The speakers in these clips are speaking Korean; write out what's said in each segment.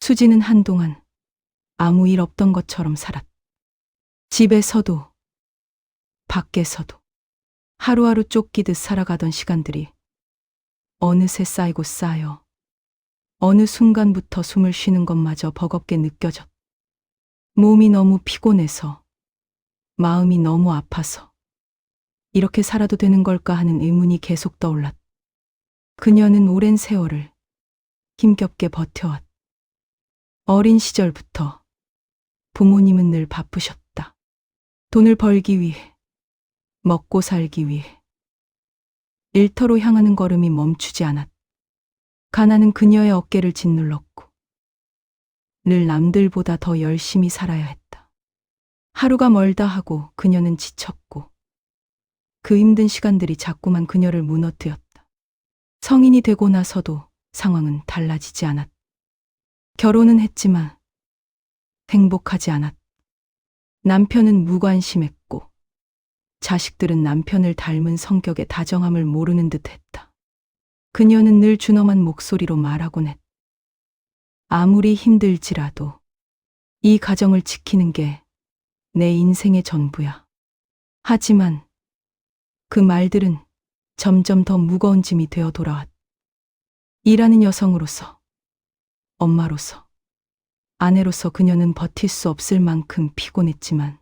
수지는 한동안 아무 일 없던 것처럼 살았다. 집에서도 밖에서도 하루하루 쫓기듯 살아가던 시간들이 어느새 쌓이고 쌓여 어느 순간부터 숨을 쉬는 것마저 버겁게 느껴졌다. 몸이 너무 피곤해서, 마음이 너무 아파서 이렇게 살아도 되는 걸까 하는 의문이 계속 떠올랐다. 그녀는 오랜 세월을 힘겹게 버텨왔다. 어린 시절부터 부모님은 늘 바쁘셨다. 돈을 벌기 위해, 먹고 살기 위해 일터로 향하는 걸음이 멈추지 않았다. 가난은 그녀의 어깨를 짓눌렀고 늘 남들보다 더 열심히 살아야 했다. 하루가 멀다 하고 그녀는 지쳤고 그 힘든 시간들이 자꾸만 그녀를 무너뜨렸다. 성인이 되고 나서도 상황은 달라지지 않았다. 결혼은 했지만 행복하지 않았다. 남편은 무관심했고 자식들은 남편을 닮은 성격의 다정함을 모르는 듯 했다. 그녀는 늘 준엄한 목소리로 말하곤 했다. 아무리 힘들지라도 이 가정을 지키는 게 내 인생의 전부야. 하지만 그 말들은 점점 더 무거운 짐이 되어 돌아왔다. 일하는 여성으로서, 엄마로서, 아내로서 그녀는 버틸 수 없을 만큼 피곤했지만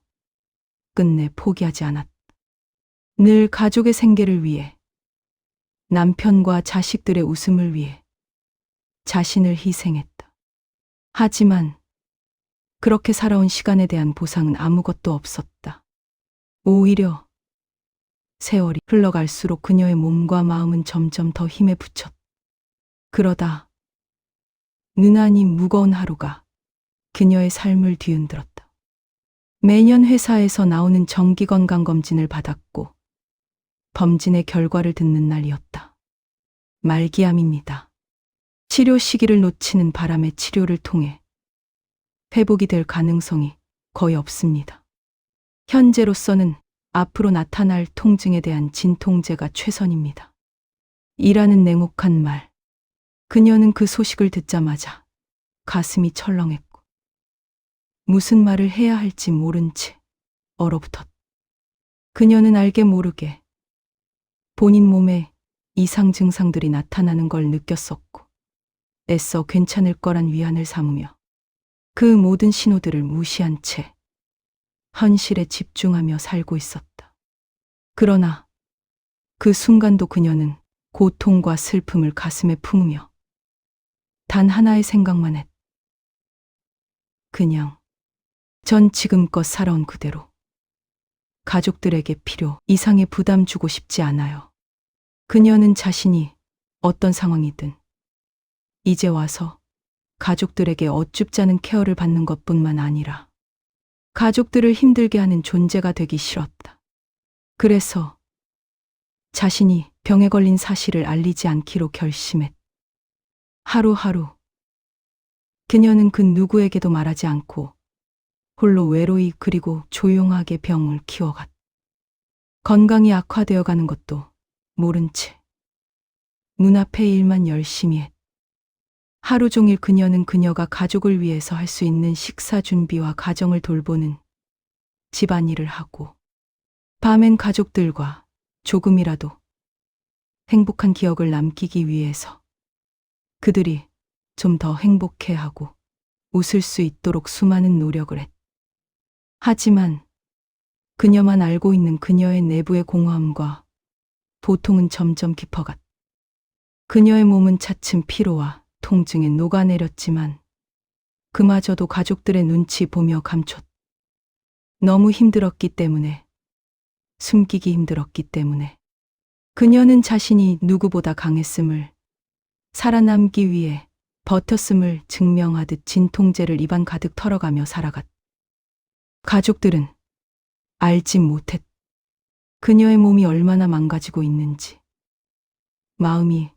끝내 포기하지 않았다. 늘 가족의 생계를 위해, 남편과 자식들의 웃음을 위해 자신을 희생했다. 하지만 그렇게 살아온 시간에 대한 보상은 아무것도 없었다. 오히려 세월이 흘러갈수록 그녀의 몸과 마음은 점점 더 힘에 부쳤다. 그러다 유난히 무거운 하루가 그녀의 삶을 뒤흔들었다. 매년 회사에서 나오는 정기건강검진을 받았고 검진의 결과를 듣는 날이었다. 말기암입니다. 치료 시기를 놓치는 바람에 치료를 통해 회복이 될 가능성이 거의 없습니다. 현재로서는 앞으로 나타날 통증에 대한 진통제가 최선입니다. 이라는 냉혹한 말. 그녀는 그 소식을 듣자마자 가슴이 철렁했고 무슨 말을 해야 할지 모른 채 얼어붙었다. 그녀는 알게 모르게 본인 몸에 이상 증상들이 나타나는 걸 느꼈었고 애써 괜찮을 거란 위안을 삼으며 그 모든 신호들을 무시한 채 현실에 집중하며 살고 있었다. 그러나 그 순간도 그녀는 고통과 슬픔을 가슴에 품으며 단 하나의 생각만 했다. 그냥 전 지금껏 살아온 그대로 가족들에게 필요 이상의 부담 주고 싶지 않아요. 그녀는 자신이 어떤 상황이든 이제 와서 가족들에게 어줍지 않은 케어를 받는 것뿐만 아니라 가족들을 힘들게 하는 존재가 되기 싫었다. 그래서 자신이 병에 걸린 사실을 알리지 않기로 결심했다. 하루하루 그녀는 그 누구에게도 말하지 않고 홀로 외로이 그리고 조용하게 병을 키워갔다. 건강이 악화되어 가는 것도 모른 채 눈앞의 일만 열심히 했다. 하루 종일 그녀는 그녀가 가족을 위해서 할 수 있는 식사 준비와 가정을 돌보는 집안일을 하고 밤엔 가족들과 조금이라도 행복한 기억을 남기기 위해서 그들이 좀 더 행복해하고 웃을 수 있도록 수많은 노력을 했다. 하지만 그녀만 알고 있는 그녀의 내부의 공허함과 고통은 점점 깊어갔다. 그녀의 몸은 차츰 피로와 통증에 녹아내렸지만 그마저도 가족들의 눈치 보며 감췄다. 너무 힘들었기 때문에, 숨기기 힘들었기 때문에 그녀는 자신이 누구보다 강했음을, 살아남기 위해 버텼음을 증명하듯 진통제를 입안 가득 털어가며 살아갔다. 가족들은 알지 못했다. 그녀의 몸이 얼마나 망가지고 있는지, 마음이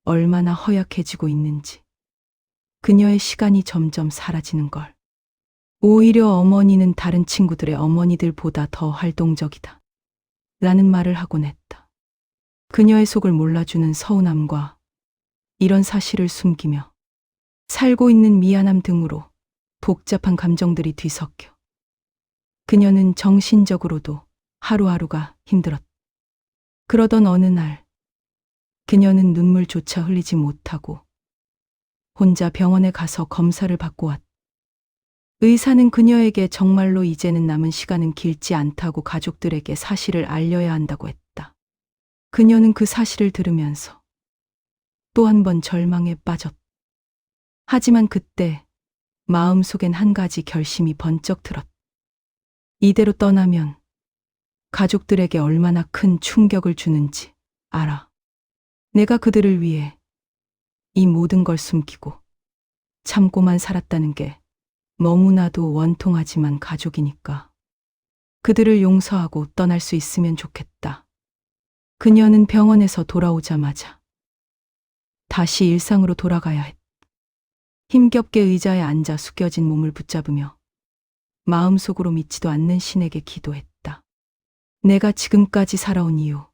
얼마나 허약해지고 있는지, 그녀의 시간이 점점 사라지는 걸. 오히려 어머니는 다른 친구들의 어머니들보다 더 활동적이다. 라는 말을 하곤 했다. 그녀의 속을 몰라주는 서운함과 이런 사실을 숨기며 살고 있는 미안함 등으로 복잡한 감정들이 뒤섞여 그녀는 정신적으로도 하루하루가 힘들었다. 그러던 어느 날 그녀는 눈물조차 흘리지 못하고 혼자 병원에 가서 검사를 받고 왔다. 의사는 그녀에게 정말로 이제는 남은 시간은 길지 않다고 가족들에게 사실을 알려야 한다고 했다. 그녀는 그 사실을 들으면서 또 한 번 절망에 빠졌다. 하지만 그때 마음속엔 한 가지 결심이 번쩍 들었다. 이대로 떠나면 가족들에게 얼마나 큰 충격을 주는지 알아. 내가 그들을 위해 이 모든 걸 숨기고 참고만 살았다는 게 너무나도 원통하지만 가족이니까 그들을 용서하고 떠날 수 있으면 좋겠다. 그녀는 병원에서 돌아오자마자 다시 일상으로 돌아가야 했다. 힘겹게 의자에 앉아 숙여진 몸을 붙잡으며 마음속으로 믿지도 않는 신에게 기도했다. 내가 지금까지 살아온 이유,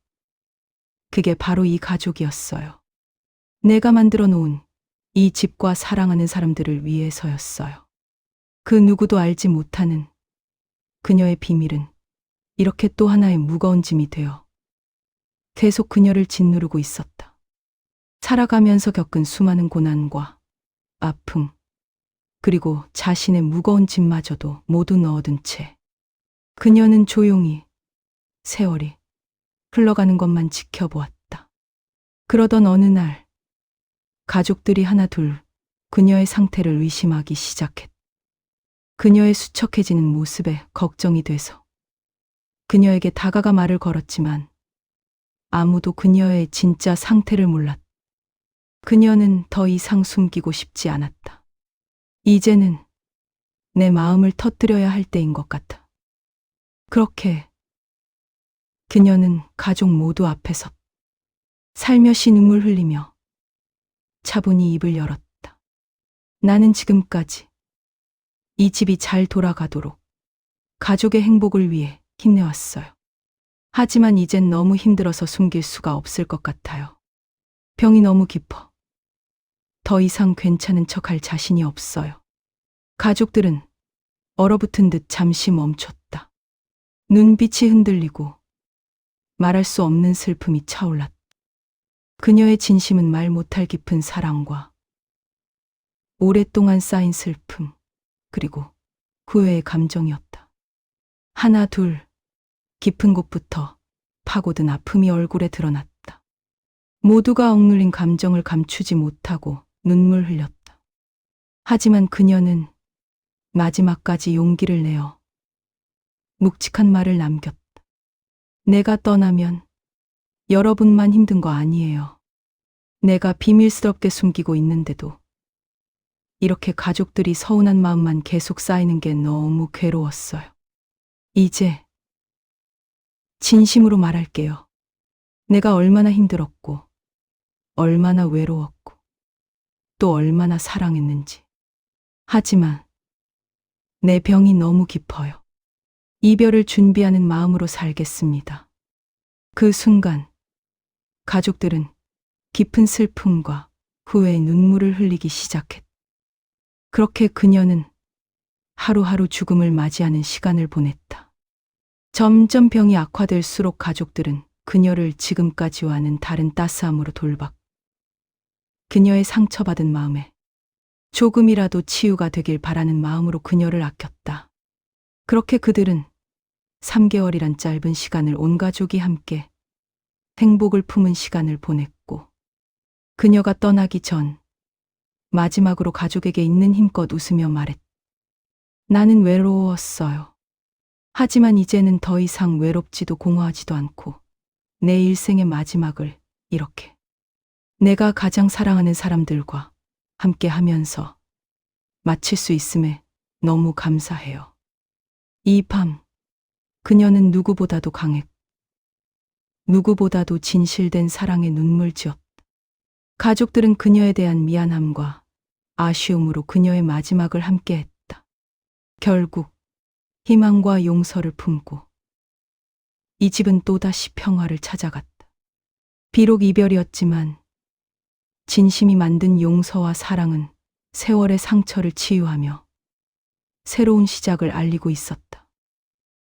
그게 바로 이 가족이었어요. 내가 만들어 놓은 이 집과 사랑하는 사람들을 위해서였어요. 그 누구도 알지 못하는 그녀의 비밀은 이렇게 또 하나의 무거운 짐이 되어 계속 그녀를 짓누르고 있었다. 살아가면서 겪은 수많은 고난과 아픔, 그리고 자신의 무거운 짐마저도 모두 넣어둔 채 그녀는 조용히 세월이 흘러가는 것만 지켜보았다. 그러던 어느 날 가족들이 하나둘 그녀의 상태를 의심하기 시작했다. 그녀의 수척해지는 모습에 걱정이 돼서 그녀에게 다가가 말을 걸었지만 아무도 그녀의 진짜 상태를 몰랐다. 그녀는 더 이상 숨기고 싶지 않았다. 이제는 내 마음을 터뜨려야 할 때인 것 같아. 그렇게 그녀는 가족 모두 앞에서 살며시 눈물 흘리며 차분히 입을 열었다. 나는 지금까지 이 집이 잘 돌아가도록 가족의 행복을 위해 힘내왔어요. 하지만 이젠 너무 힘들어서 숨길 수가 없을 것 같아요. 병이 너무 깊어 더 이상 괜찮은 척할 자신이 없어요. 가족들은 얼어붙은 듯 잠시 멈췄다. 눈빛이 흔들리고 말할 수 없는 슬픔이 차올랐다. 그녀의 진심은 말 못할 깊은 사랑과 오랫동안 쌓인 슬픔, 그리고 후회의 감정이었다. 하나 둘 깊은 곳부터 파고든 아픔이 얼굴에 드러났다. 모두가 억눌린 감정을 감추지 못하고 눈물 흘렸다. 하지만 그녀는 마지막까지 용기를 내어 묵직한 말을 남겼다. 내가 떠나면 여러분만 힘든 거 아니에요. 내가 비밀스럽게 숨기고 있는데도 이렇게 가족들이 서운한 마음만 계속 쌓이는 게 너무 괴로웠어요. 이제 진심으로 말할게요. 내가 얼마나 힘들었고, 얼마나 외로웠고, 또 얼마나 사랑했는지. 하지만 내 병이 너무 깊어요. 이별을 준비하는 마음으로 살겠습니다. 그 순간 가족들은 깊은 슬픔과 후회의 눈물을 흘리기 시작했다. 그렇게 그녀는 하루하루 죽음을 맞이하는 시간을 보냈다. 점점 병이 악화될수록 가족들은 그녀를 지금까지와는 다른 따스함으로 돌봤고 그녀의 상처받은 마음에 조금이라도 치유가 되길 바라는 마음으로 그녀를 아꼈다. 그렇게 그들은 3개월이란 짧은 시간을 온 가족이 함께 행복을 품은 시간을 보냈고 그녀가 떠나기 전 마지막으로 가족에게 있는 힘껏 웃으며 말했다. 나는 외로웠어요. 하지만 이제는 더 이상 외롭지도 공허하지도 않고 내 일생의 마지막을 이렇게 내가 가장 사랑하는 사람들과 함께 하면서 마칠 수 있음에 너무 감사해요. 이 밤 그녀는 누구보다도 강했고 누구보다도 진실된 사랑에 눈물 지었다. 가족들은 그녀에 대한 미안함과 아쉬움으로 그녀의 마지막을 함께 했다. 결국 희망과 용서를 품고 이 집은 또다시 평화를 찾아갔다. 비록 이별이었지만 진심이 만든 용서와 사랑은 세월의 상처를 치유하며 새로운 시작을 알리고 있었다.